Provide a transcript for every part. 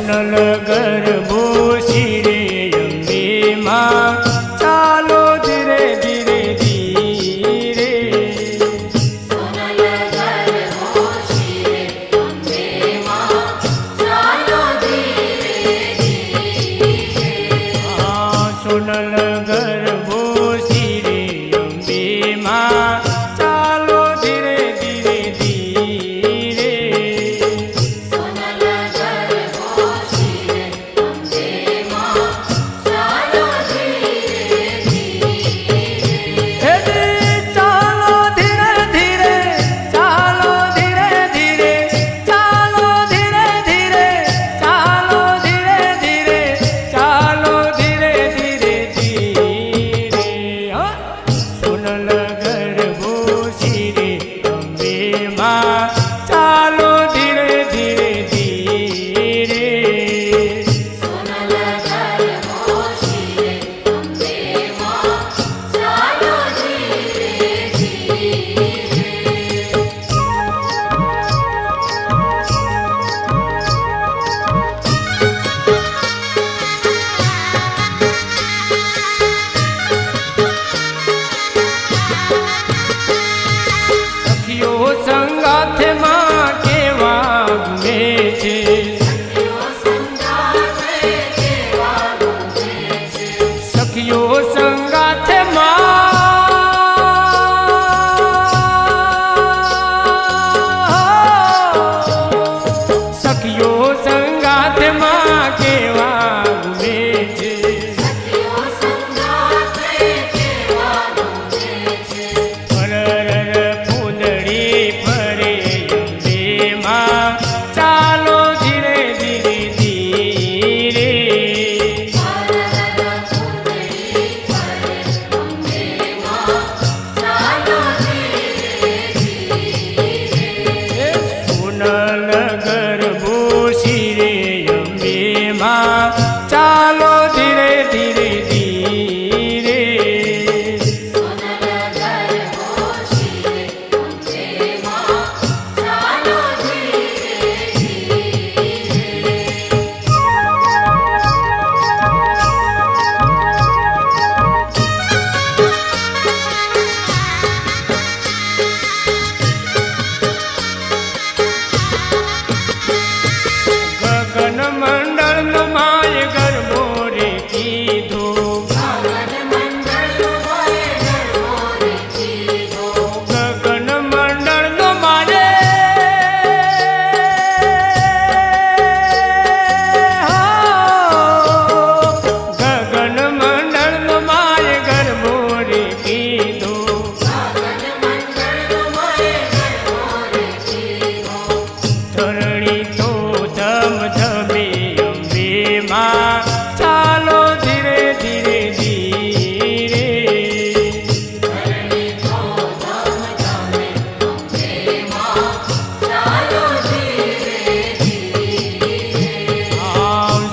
સોનલ ગરબો શિરે અંબે માં ચાલો ધીરે ધીરે ધીરે સોનલ ગરબો શિરે અંબે માં ચાલો ધીરે ધીરે સોનલ ગરબો શિરે અંબે માં ચાલો ધીરે ધીરે ધીરે સોનલ ગરબો શિરે અંબે માં ચાલો ધીરે ધીરે ચાલો ધીરે ધીરે ચાલો ધીરે ધીરે ચાલો ધીરે ધીરે ચાલો ધીરે ધીરે ચાલો ધીરે ધીરે ધીરે સોનલ ગરબો શિરે અંબે માં ચાલો ધીરે ધીરે ધીરે સોનલ ગરબો શિરે અંબે માં ચાલો ધીરે ધીરે સખીઓ સંગાથે માં કેવા ગુમે છે સખીઓ સંગાથે માં સખીઓ સંગાથે માં કેવા ગુમે છે ફરર ફૂંદડી ફરે અંબે માં ચાલો ધીરે ધીરે ધીરે સોનલ ગરબો શિરે અંબે માં ચાલો ધીરે ધીરે ધીરે ગગન મંડળ નો માય ગરબો રે કીધો ગગન મંડળ નો મારે ગગન મંડળ નો માય ગરબો રે કીધો ધરણી તો ધમધમે અંબે માં ચાલો ધીરે ધીરે ધીરે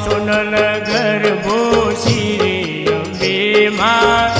સોનલ ગરબો શિરે અંબે માં